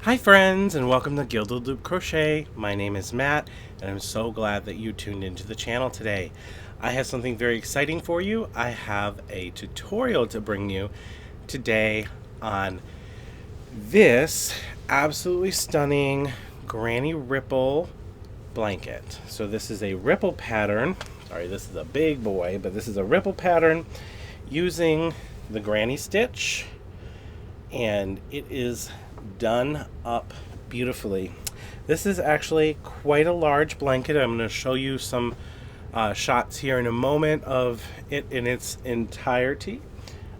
Hi friends, and welcome to Gilded Loop Crochet. My name is Matt and I'm so glad that you tuned into the channel today. I have something very exciting for you. I have a tutorial to bring you today on this absolutely stunning Granny Ripple blanket. So this is a ripple pattern. Sorry, this is a big boy, but this is a ripple pattern using the granny stitch, and it is done up beautifully. This is actually quite a large blanket. I'm going to show you some shots here in a moment of it in its entirety.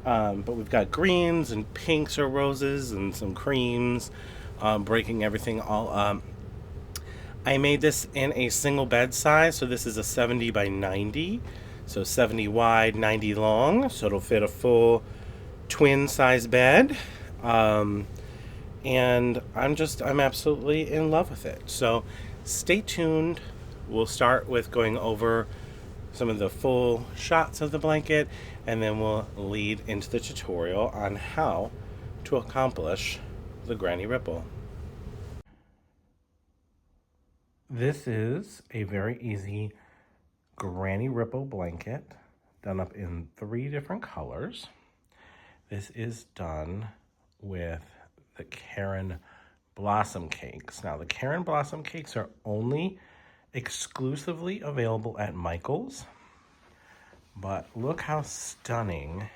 But we've got greens and pinks or roses and some creams, breaking everything all up. I made this in a single bed size, so this is a 70 by 90, so 70 wide, 90 long, so it'll fit a full twin size bed. And I'm absolutely in love with it. So stay tuned. We'll start with going over some of the full shots of the blanket, and then we'll lead into the tutorial on how to accomplish the Granny Ripple. This is a very easy Granny Ripple blanket done up in 3 different colors. This is done with the Caron Blossom Cakes. Now, the Caron Blossom Cakes are only exclusively available at Michael's, but look how stunning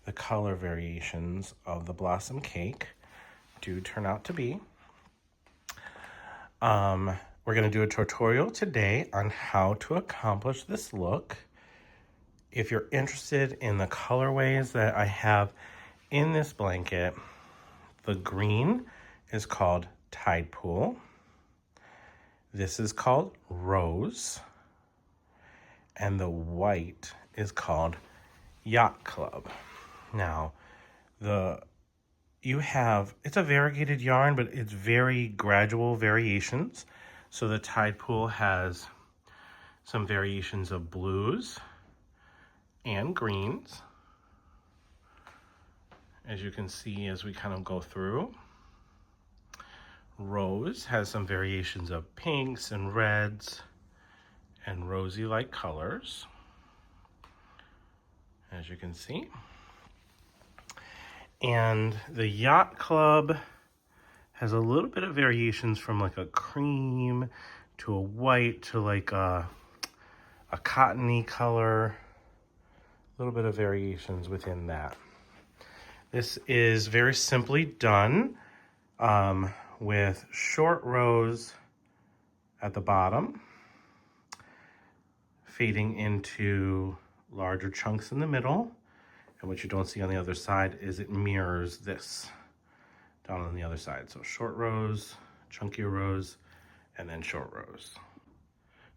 the color variations of the Blossom Cake do turn out to be. We're going to do a tutorial today on how to accomplish this look. If you're interested in the colorways that I have in this blanket, the green is called Tidepool. This is called Rose. And the white is called Yacht Club. Now, it's a variegated yarn, but it's very gradual variations. So the Tidepool has some variations of blues and greens, as you can see as we kind of go through. Rose has some variations of pinks and reds and rosy like colors, as you can see. And the Yacht Club has a little bit of variations from like a cream to a white to like a cottony color. A little bit of variations within that. This is very simply done with short rows at the bottom, fading into larger chunks in the middle. And what you don't see on the other side is it mirrors this down on the other side. So short rows, chunkier rows, and then short rows.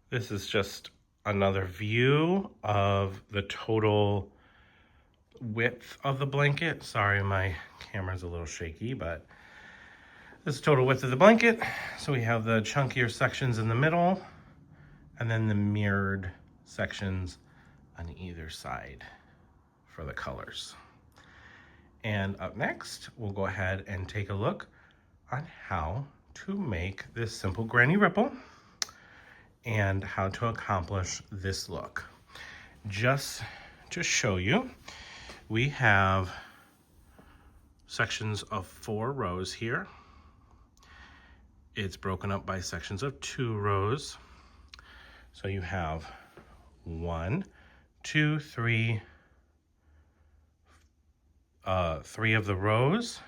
This is just another view of the total width of the blanket. Sorry, my camera's a little shaky, but this is total width of the blanket. So we have the chunkier sections in the middle, and then the mirrored sections on either side for the colors. And up next, we'll go ahead and take a look on how to make this simple Granny Ripple and how to accomplish this look. Just to show you, we have sections of 4 rows here. It's broken up by sections of 2 rows. So you have 1, 2, 3, 3 of the rows,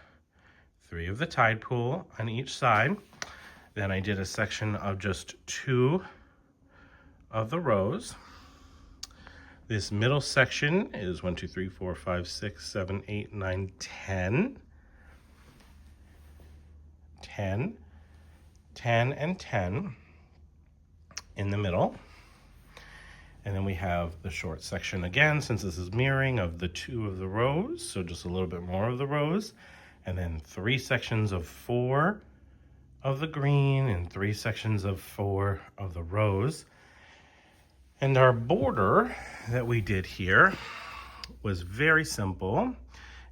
3 of the Tidepool on each side. Then I did a section of just 2 of the rows. This middle section is 1, 2, 3, 4, 5, 6, 7, 8, 9, 10. 10, 10, and 10 in the middle. And then we have the short section again, since this is mirroring of the 2 of the rows, so just a little bit more of the rows. And then 3 sections of 4 of the green and 3 sections of 4 of the rose. And our border that we did here was very simple.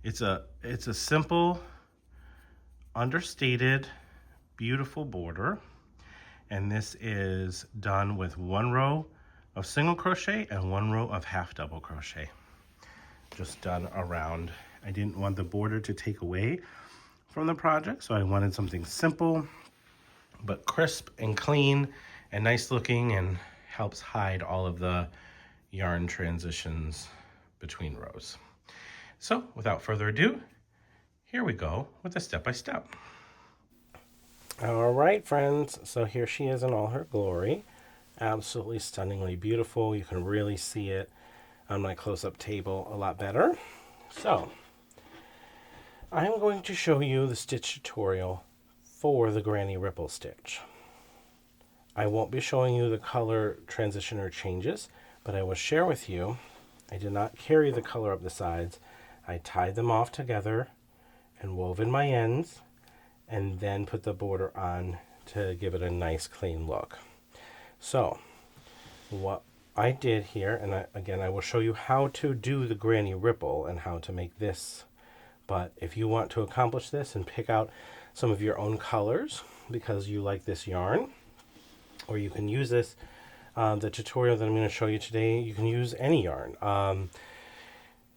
It's a simple understated, beautiful border. And this is done with 1 row of single crochet and 1 row of half double crochet. Just done around. I didn't want the border to take away from the project, so I wanted something simple but crisp and clean and nice looking, and helps hide all of the yarn transitions between rows. So without further ado, here we go with the step-by-step. All right, friends, so here she is in all her glory. Absolutely stunningly beautiful. You can really see it on my close-up table a lot better. So I'm going to show you the stitch tutorial for the granny ripple stitch. I won't be showing you the color transition or changes, but I will share with you, I did not carry the color up the sides. I tied them off together and wove in my ends, and then put the border on to give it a nice clean look. So what I did here, and again I will show you how to do the granny ripple and how to make this, but if you want to accomplish this and pick out some of your own colors because you like this yarn, or you can use this, the tutorial that I'm going to show you today, you can use any yarn.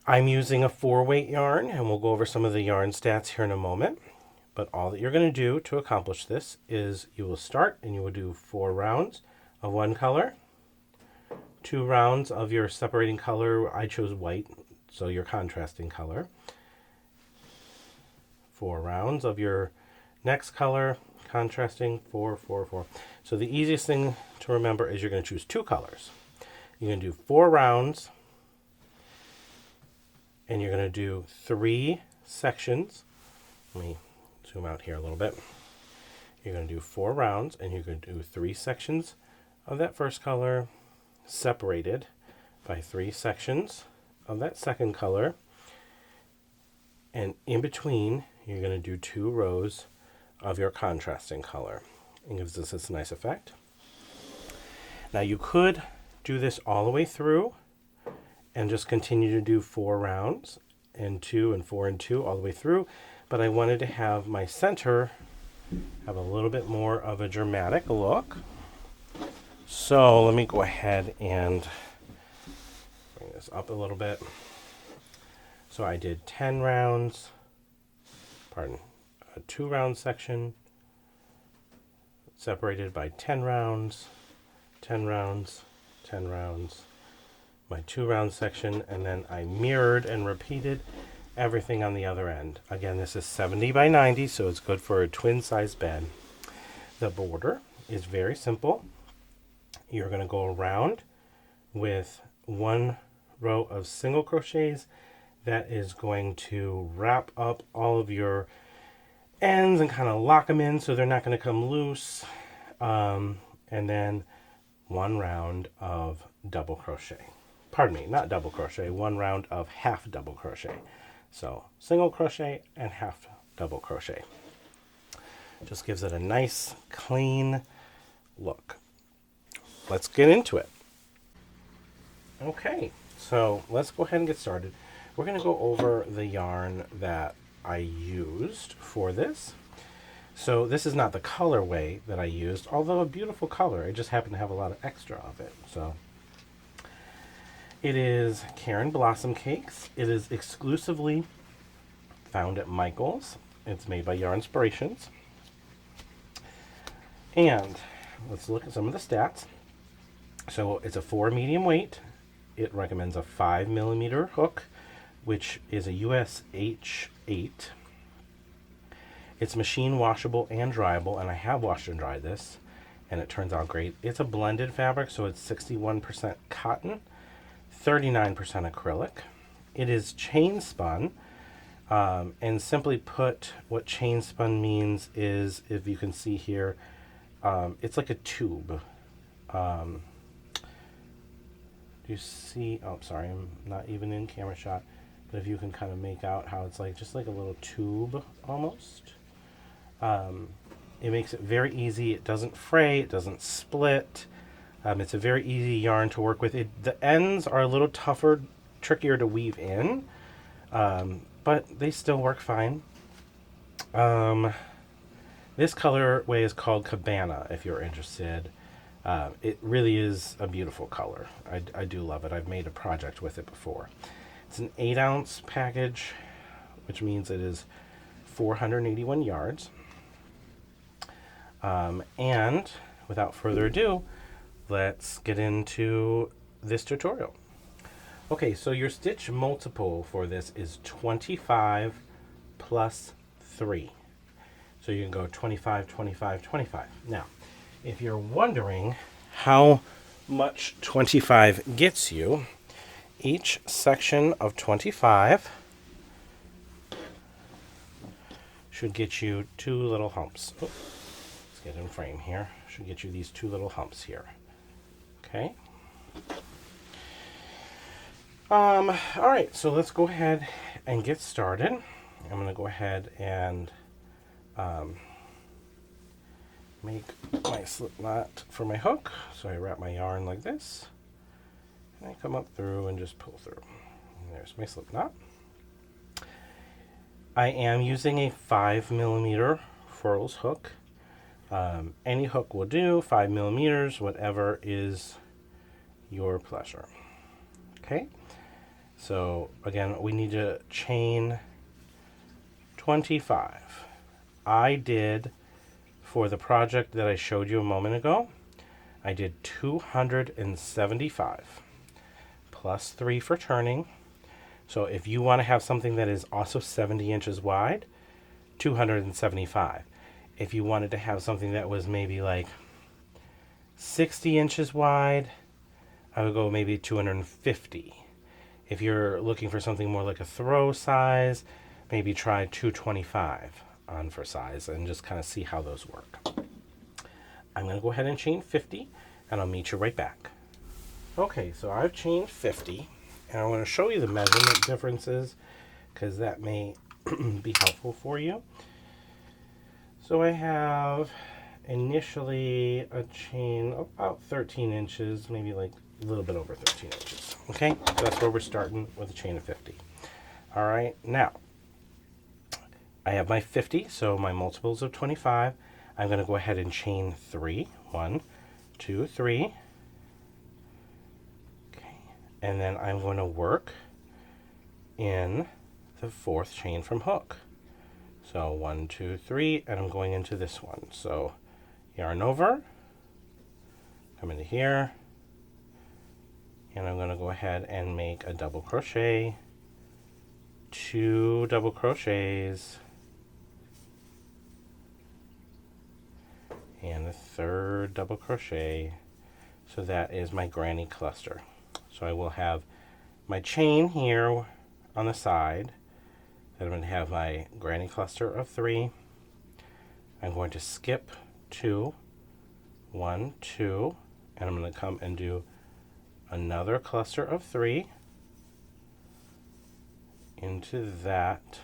I'm using a 4-weight yarn, and we'll go over some of the yarn stats here in a moment. But all that you're going to do to accomplish this is you will start and you will do 4 rounds of one color, 2 rounds of your separating color. I chose white, so your contrasting color. 4 rounds of your next color, contrasting, 4, 4, 4. So the easiest thing to remember is you're going to choose 2 colors. You're going to do 4 rounds, and you're going to do 3 sections. Let me zoom out here a little bit. You're going to do 4 rounds, and you're going to do 3 sections of that first color, separated by 3 sections of that second color, and in between you're going to do 2 rows of your contrasting color. It gives us this nice effect. Now you could do this all the way through and just continue to do 4 rounds and 2 and 4 and 2 all the way through, but I wanted to have my center have a little bit more of a dramatic look. So let me go ahead and bring this up a little bit. So I did 10 rounds, a 2-round section separated by 10 rounds, 10 rounds, 10 rounds, my 2-round section, and then I mirrored and repeated everything on the other end. Again, this is 70 by 90, so it's good for a twin size bed. The border is very simple. You're going to go around with 1 row of single crochets that is going to wrap up all of your ends and kind of lock them in so they're not going to come loose, and then 1 round of double crochet. Pardon me, not double crochet, 1 round of half double crochet. So single crochet and half double crochet. Just gives it a nice clean look. Let's get into it. Okay, so let's go ahead and get started. We're going to go over the yarn that I used for this. So this is not the colorway that I used, although a beautiful color. I just happen to have a lot of extra of it. So it is Caron Blossom Cakes. It is exclusively found at Michael's. It's made by Yarn Inspirations. And let's look at some of the stats. So it's a 4 medium weight. It recommends a 5mm hook, which is a US H8. It's machine washable and dryable, and I have washed and dried this, and it turns out great. It's a blended fabric, so it's 61% cotton, 39% acrylic. It is chain spun, and simply put, what chain spun means is, if you can see here, it's like a tube. Do you see? Oh, sorry, I'm not even in camera shot. But if you can kind of make out how it's like, just like a little tube almost. It makes it very easy. It doesn't fray. It doesn't split. It's a very easy yarn to work with. The ends are a little tougher, trickier to weave in, but they still work fine. This colorway is called Cabana, if you're interested. It really is a beautiful color. I do love it. I've made a project with it before. It's an 8-ounce package, which means it is 481 yards. And without further ado, let's get into this tutorial. Okay, so your stitch multiple for this is 25 plus 3. So you can go 25, 25, 25. Now, if you're wondering how much 25 gets you, each section of 25 should get you 2 little humps. Oh, let's get in frame here. Should get you these 2 little humps here. Okay. All right, so let's go ahead and get started. I'm going to go ahead and make my slip knot for my hook. So I wrap my yarn like this, and I come up through and just pull through. And there's my slip knot. I am using a 5mm Furls hook. Any hook will do, 5mm, whatever is your pleasure. Okay, so again, we need to chain 25. I did, for the project that I showed you a moment ago, I did 275 plus 3 for turning. So if you want to have something that is also 70 inches wide, 275. If you wanted to have something that was maybe like 60 inches wide, I would go maybe 250. If you're looking for something more like a throw size, maybe try 225 on for size and just kind of see how those work. I'm going to go ahead and chain 50, and I'll meet you right back. Okay, so I've chained 50, and I want to show you the measurement differences because that may be helpful for you. So I have initially a chain of about 13 inches, maybe like a little bit over 13 inches. Okay, so that's where we're starting with a chain of 50. All right, now I have my 50, so my multiples of 25. I'm going to go ahead and chain 3. 1, 2, 3. Okay, and then I'm going to work in the 4th chain from hook. So 1, 2, 3, and I'm going into this one. So yarn over, come into here, and I'm going to go ahead and make a double crochet, 2 double crochets, and the 3rd double crochet. So that is my granny cluster. So I will have my chain here on the side. Then I'm going to have my granny cluster of 3. I'm going to skip 2, 1, 2, and I'm going to come and do another cluster of 3 into that.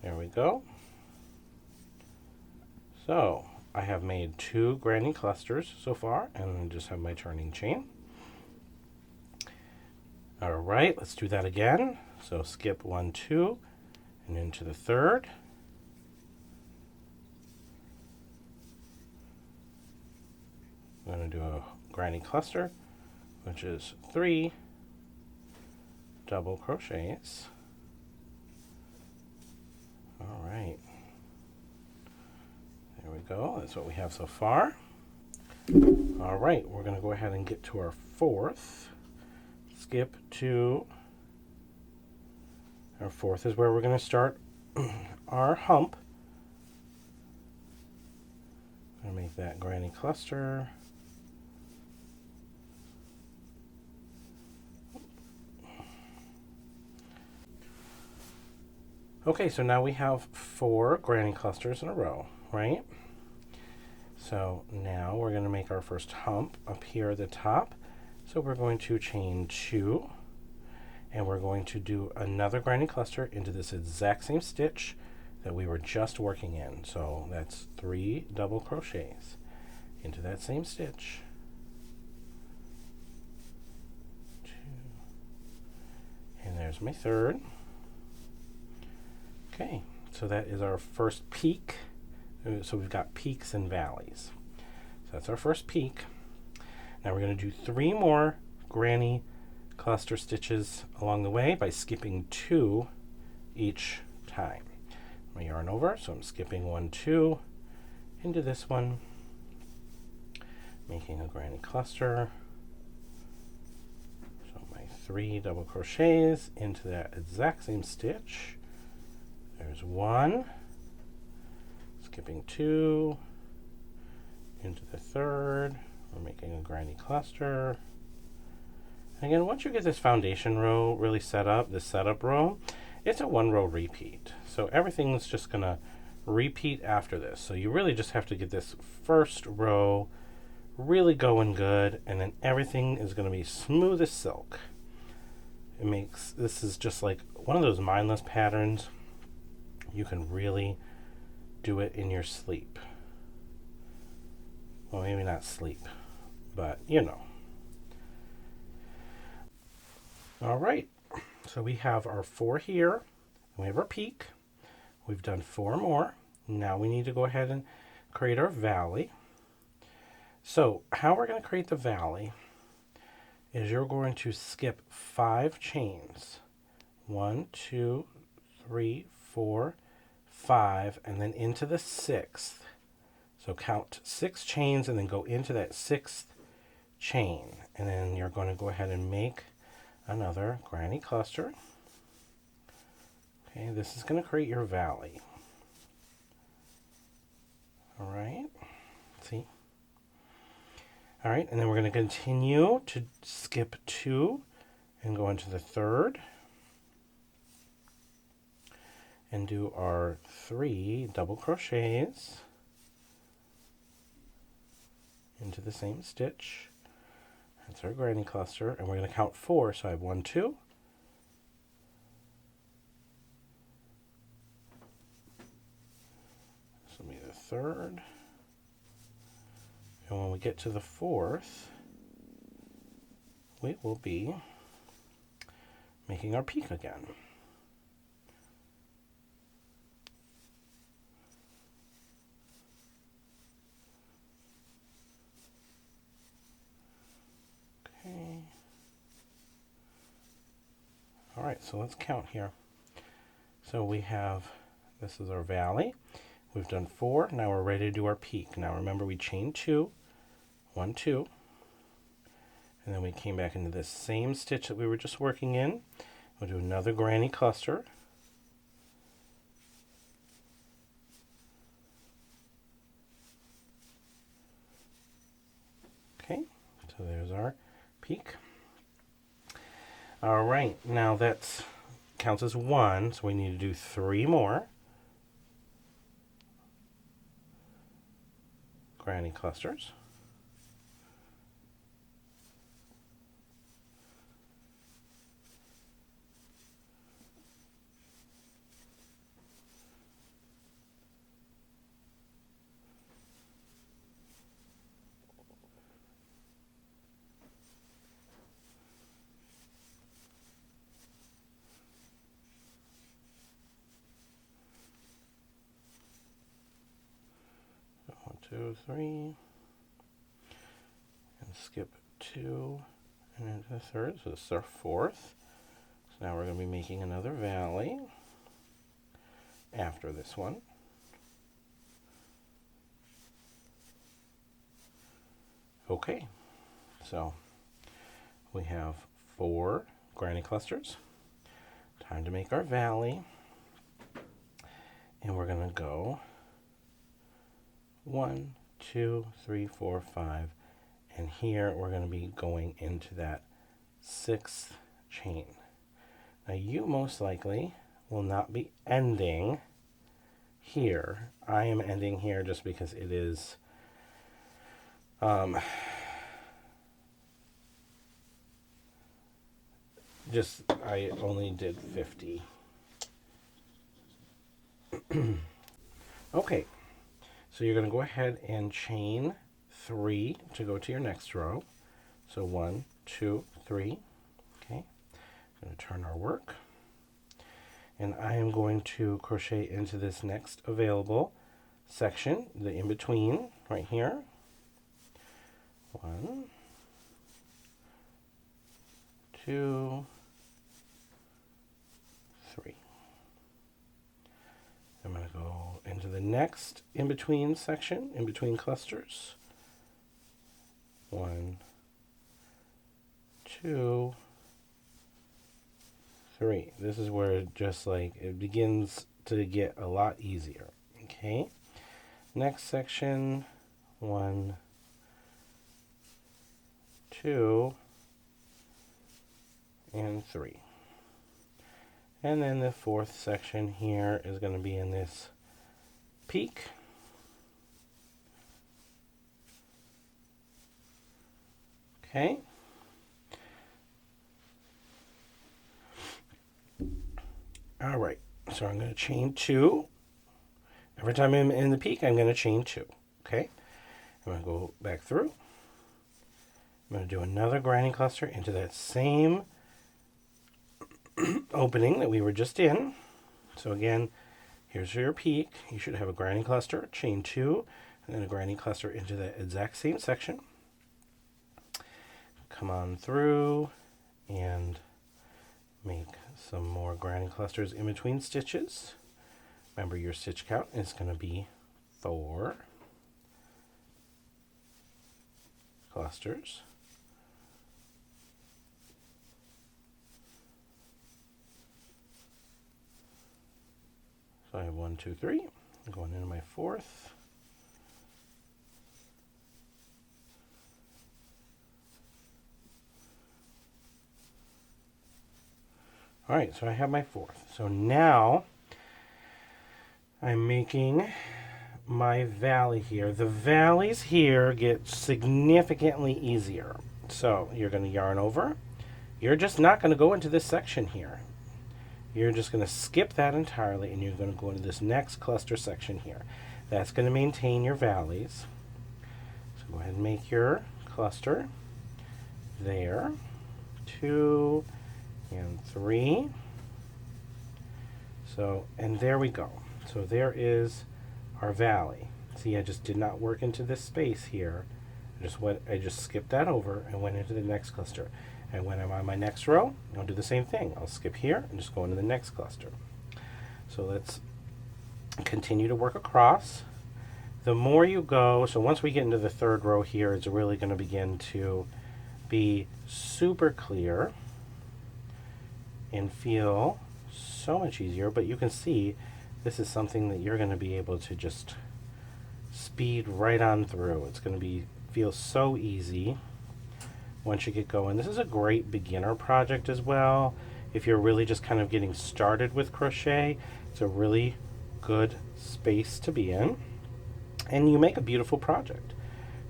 There we go. So I have made 2 granny clusters so far, and I just have my turning chain. All right, let's do that again. So skip 1, 2, and into the 3rd. I'm going to do a granny cluster, which is 3 double crochets. All right. There we go. That's what we have so far. All right, we're going to go ahead and get to our 4th. Skip 2. Our 4th is where we're going to start our hump. I'm going to make that granny cluster. Okay, so now we have 4 granny clusters in a row, right? So now we're going to make our first hump up here at the top. So we're going to chain 2, and we're going to do another granny cluster into this exact same stitch that we were just working in. So that's 3 double crochets into that same stitch. 2, and there's there's my third. Okay, so that is our first peak. So we've got peaks and valleys. So that's our first peak. Now we're going to do 3 more granny cluster stitches along the way by skipping 2 each time. My yarn over, so I'm skipping 1, 2 into this one, making a granny cluster. So my 3 double crochets into that exact same stitch. There's 1, skipping 2 into the third. We're making a granny cluster. Again, once you get this foundation row really set up, this setup row, it's a 1 row repeat. So everything's just gonna repeat after this. So you really just have to get this first row really going good, and then everything is gonna be smooth as silk. This is just like one of those mindless patterns. You can really do it in your sleep. Well, maybe not sleep, but you know. All right, so we have our 4 here, and we have our peak. We've done 4 more. Now we need to go ahead and create our valley. So how we're going to create the valley is you're going to skip 5 chains. 1, 2, 3, 4, 5, and then into the 6th. So count 6 chains and then go into that 6th chain. And then you're going to go ahead and make another granny cluster. Okay, this is going to create your valley. All right, see? All right, and then we're going to continue to skip 2 and go into the 3rd and do our 3 double crochets into the same stitch. That's our granny cluster, and we're going to count 4. So I have 1, 2. This will be the 3rd. And when we get to the 4th, we will be making our peak again. Okay. All right, so let's count here. So we have, this is our valley. We've done 4. Now we're ready to do our peak. Now remember, we chained 2, 1, 2, and then we came back into this same stitch that we were just working in. We'll do another granny cluster. Okay, so there's our peak. All right, now that counts as 1, so we need to do 3 more granny clusters. One, 2, 3, and skip 2 and into the 3rd. So this is our 4th. So now we're going to be making another valley after this one. Okay, so we have 4 granny clusters. Time to make our valley. And we're going to go 1, 2, 3, 4, 5. And here we're going to be going into that 6th chain. Now you most likely will not be ending here. I am ending here just because it is I only did 50. Okay, so you're going to go ahead and chain 3 to go to your next row. So 1, 2, 3. Okay, I'm going to turn our work. and I am going to crochet into this next available section, the in-between right here. 1, 2, 3. I'm going to go into the next in-between section, in-between clusters. 1, 2, 3. This is where it begins to get a lot easier. Okay. Next section, 1, 2, and 3. And then the fourth section here is going to be in this peak. Okay. All right. So I'm going to chain 2. Every time I'm in the peak, I'm going to chain 2. Okay. I'm going to go back through. I'm going to do another grinding cluster into that same opening that we were just in. So again, here's your peak. You should have a grinding cluster, chain 2, and then a grinding cluster into the exact same section. Come on through and make some more grinding clusters in between stitches. Remember, your stitch count is going to be 4 clusters. So I have 1, 2, 3. I'm going into my fourth. All right, so I have my fourth. So now I'm making my valley here. The valleys here get significantly easier. So you're going to yarn over. You're just not going to go into this section here. You're just going to skip that entirely, and you're going to go into this next cluster section here. That's going to maintain your valleys. So go ahead and make your cluster there. 2 and 3. So, and there we go. So there is our valley. See, I just did not work into this space here. I just skipped that over and went into the next cluster. And when I'm on my next row, I'll do the same thing. I'll skip here and just go into the next cluster. So let's continue to work across. The more you go, so once we get into the third row here, it's really going to begin to be super clear and feel so much easier. But you can see this is something that you're going to be able to just speed right on through. It's going to feel so easy once you get going. This is a great beginner project as well. If you're really just kind of getting started with crochet, it's a really good space to be in. And you make a beautiful project.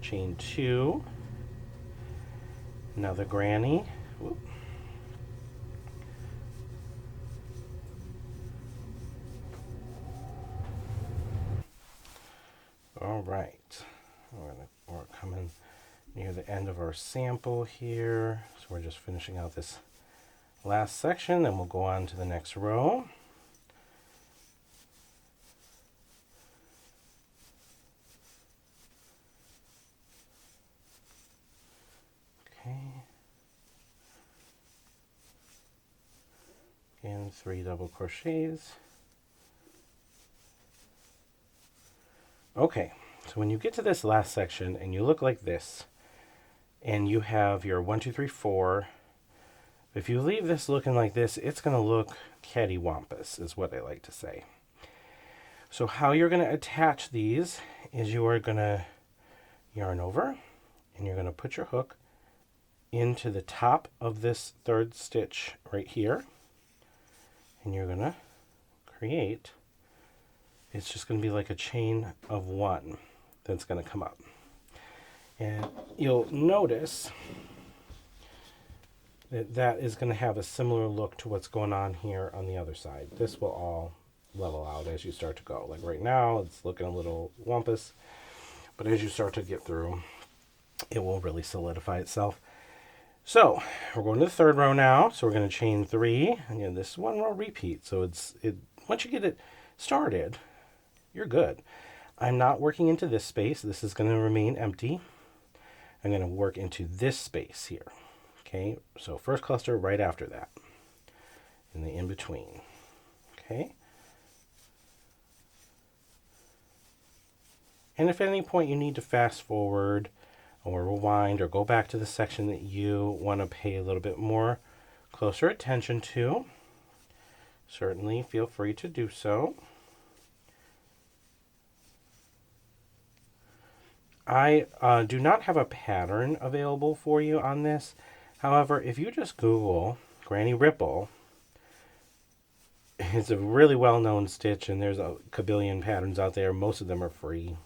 Chain 2, another granny. Whoop. All right, we're coming near the end of our sample here. So we're just finishing out this last section, then we'll go on to the next row. Okay. And 3 double crochets. Okay, so when you get to this last section and you look like this, and you have your 1, 2, 3, 4, if you leave this looking like this, it's going to look cattywampus, is what I like to say. So how you're going to attach these is you are going to yarn over, and you're going to put your hook into the top of this third stitch right here, and you're going to create, it's just going to be like a chain of 1 that's going to come up. And you'll notice that that is going to have a similar look to what's going on here on the other side. This will all level out as you start to go. Like right now, it's looking a little wampus, but as you start to get through, it will really solidify itself. So we're going to the third row now. So we're going to chain 3. Again, this is one row repeat. So once you get it started, you're good. I'm not working into this space. This is going to remain empty. I'm going to work into this space here. Okay, so first cluster right after that, in the in-between. Okay. And if at any point you need to fast forward or rewind or go back to the section that you want to pay a little bit more closer attention to, certainly feel free to do so. I do not have a pattern available for you on this. However, if you just Google Granny Ripple, it's a really well-known stitch, and there's a kabillion patterns out there. Most of them are free.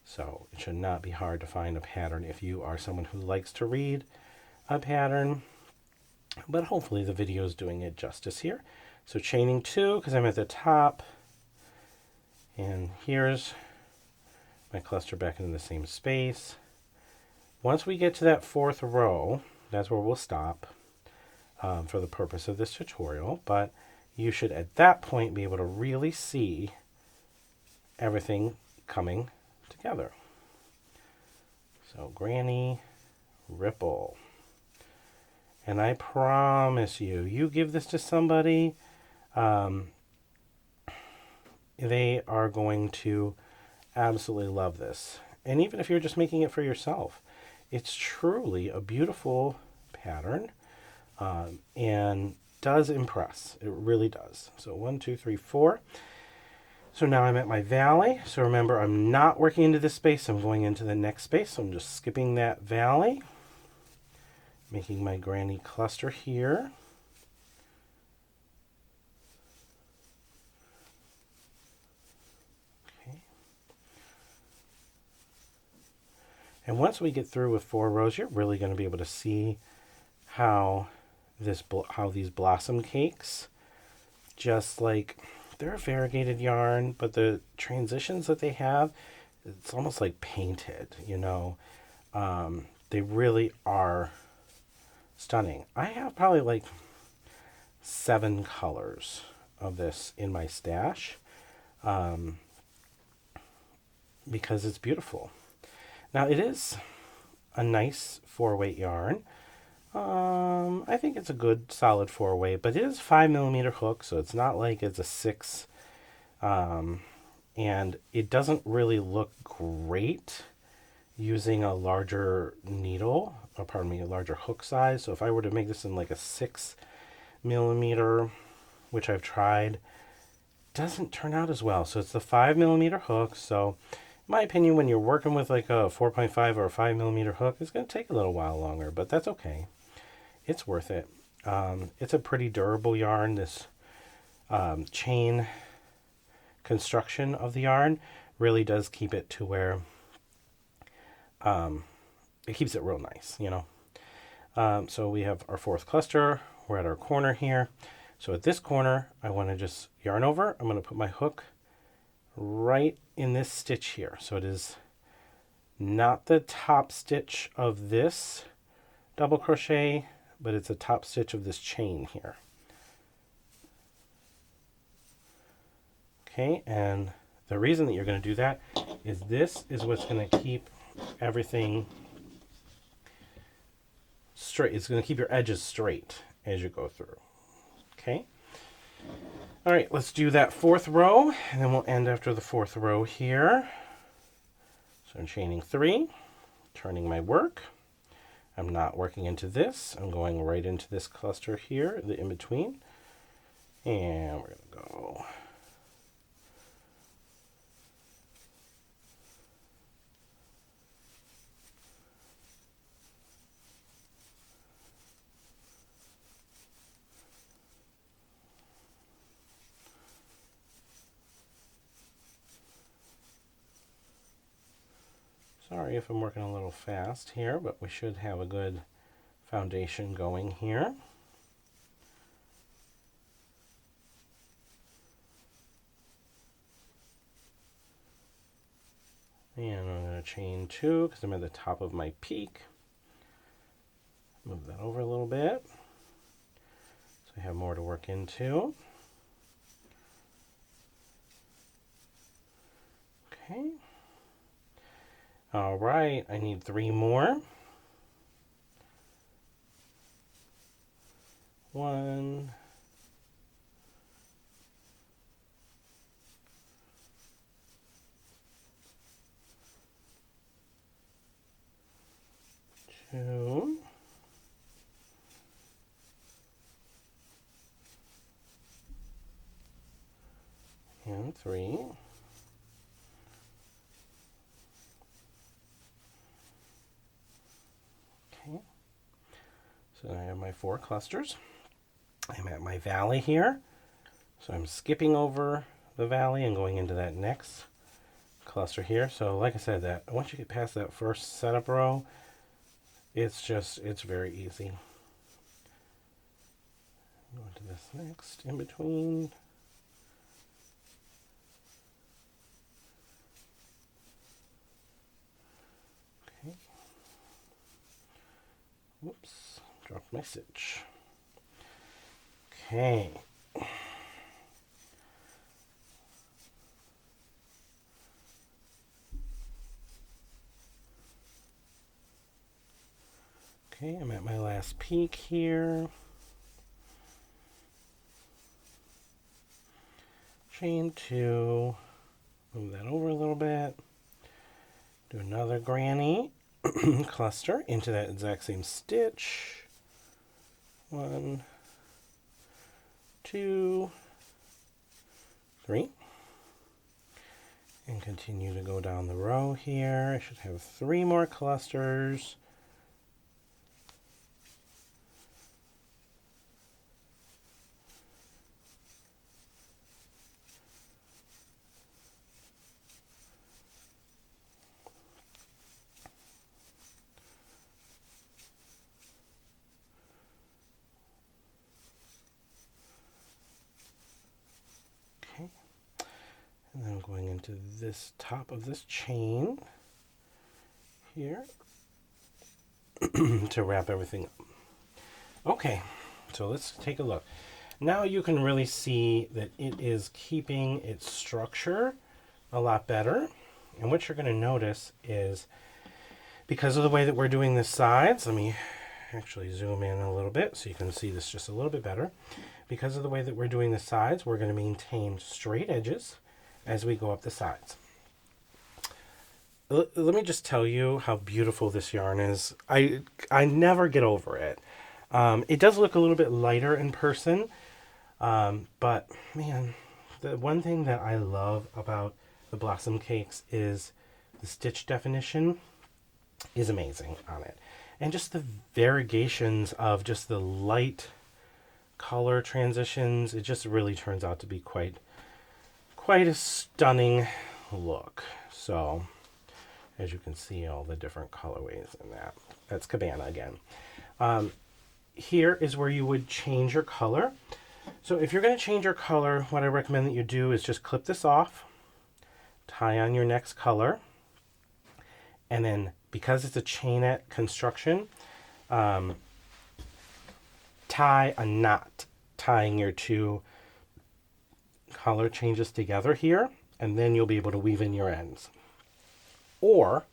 So it should not be hard to find a pattern if you are someone who likes to read a pattern. But hopefully the video is doing it justice here. So chaining 2, because I'm at the top. And here's my cluster back into the same space. Once we get to that 4th row, that's where we'll stop for the purpose of this tutorial. But you should at that point be able to really see everything coming together. So Granny Ripple. And I promise you, you give this to somebody, they are going to absolutely love this. And even if you're just making it for yourself, it's truly a beautiful pattern and does impress. It really does. So 1, 2, 3, 4. So now I'm at my valley. So remember, I'm not working into this space. I'm going into the next space. So I'm just skipping that valley, making my granny cluster here. Okay. And once we get through with 4 rows, you're really going to be able to see how these blossom cakes, just like, they're a variegated yarn, but the transitions that they have, it's almost like painted, you know. They really are stunning. I have probably like 7 colors of this in my stash because it's beautiful. Now it is a nice 4-weight yarn. I think it's a good solid 4-weight, but it is 5mm hook, so it's not like it's a 6. And it doesn't really look great using a larger needle, a larger hook size. So if I were to make this in like a 6mm, which I've tried, it doesn't turn out as well. So it's the 5mm hook. So in my opinion, when you're working with like a 4.5 or a 5mm hook, it's going to take a little while longer, but that's okay. It's worth it. It's a pretty durable yarn. This chain construction of the yarn really does keep it to where it keeps it real nice, you know. So we have our 4th cluster. We're at our corner here. So at this corner, I want to just yarn over. I'm going to put my hook right in this stitch here. So it is not the top stitch of this double crochet, but it's a top stitch of this chain here. Okay, and the reason that you're going to do that is this is what's going to keep everything straight. It's going to keep your edges straight as you go through. Okay. All right, let's do that 4th row, and then we'll end after the 4th row here. So I'm chaining 3, turning my work. I'm not working into this. I'm going right into this cluster here, the in-between. And we're going to go. Sorry if I'm working a little fast here, but we should have a good foundation going here. And I'm going to chain 2 because I'm at the top of my peak. Move that over a little bit so I have more to work into. Okay. All right, I need 3 more. 1, 2, and 3. Okay, so I have my 4 clusters. I'm at my valley here, so I'm skipping over the valley and going into that next cluster here. So like I said, that once you get past that first setup row, it's very easy. Go into this next in between. Okay. Whoops, dropped my stitch. Okay. Okay, I'm at my last peak here. Chain 2. Move that over a little bit. Do another granny cluster into that exact same stitch. 1, 2, 3. And continue to go down the row here. I should have 3 more clusters. And then I'm going into this top of this chain here to wrap everything up. Okay, so let's take a look. Now you can really see that it is keeping its structure a lot better. And what you're going to notice is, because of the way that we're doing the sides, let me actually zoom in a little bit so you can see this just a little bit better. Because of the way that we're doing the sides, we're going to maintain straight edges as we go up the sides. Let me just tell you how beautiful this yarn is. I never get over it. It does look a little bit lighter in person, but man, the one thing that I love about the Blossom Cakes is the stitch definition is amazing on it. And just the variegations of just the light color transitions, it just really turns out to be quite a stunning look. So as you can see, all the different colorways in that. That's Cabana again. Here is where you would change your color. So if you're going to change your color, what I recommend that you do is just clip this off, tie on your next color, and then because it's a chainette construction, tie a knot, tying your 2 color changes together here, and then you'll be able to weave in your ends. Or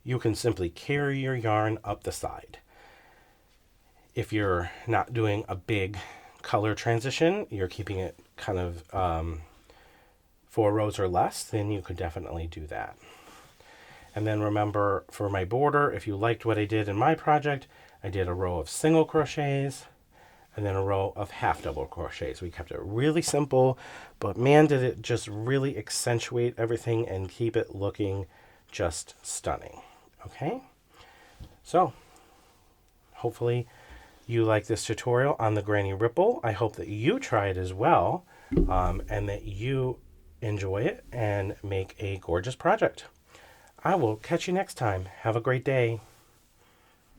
you can simply carry your yarn up the side. If you're not doing a big color transition, you're keeping it kind of 4 rows or less, then you could definitely do that. And then remember, for my border, if you liked what I did in my project, I did a row of single crochets and then a row of half double crochets. We kept it really simple, but man, did it just really accentuate everything and keep it looking just stunning. Okay, so hopefully you like this tutorial on the Granny Ripple. I hope that you try it as well, and that you enjoy it and make a gorgeous project. I will catch you next time. Have a great day.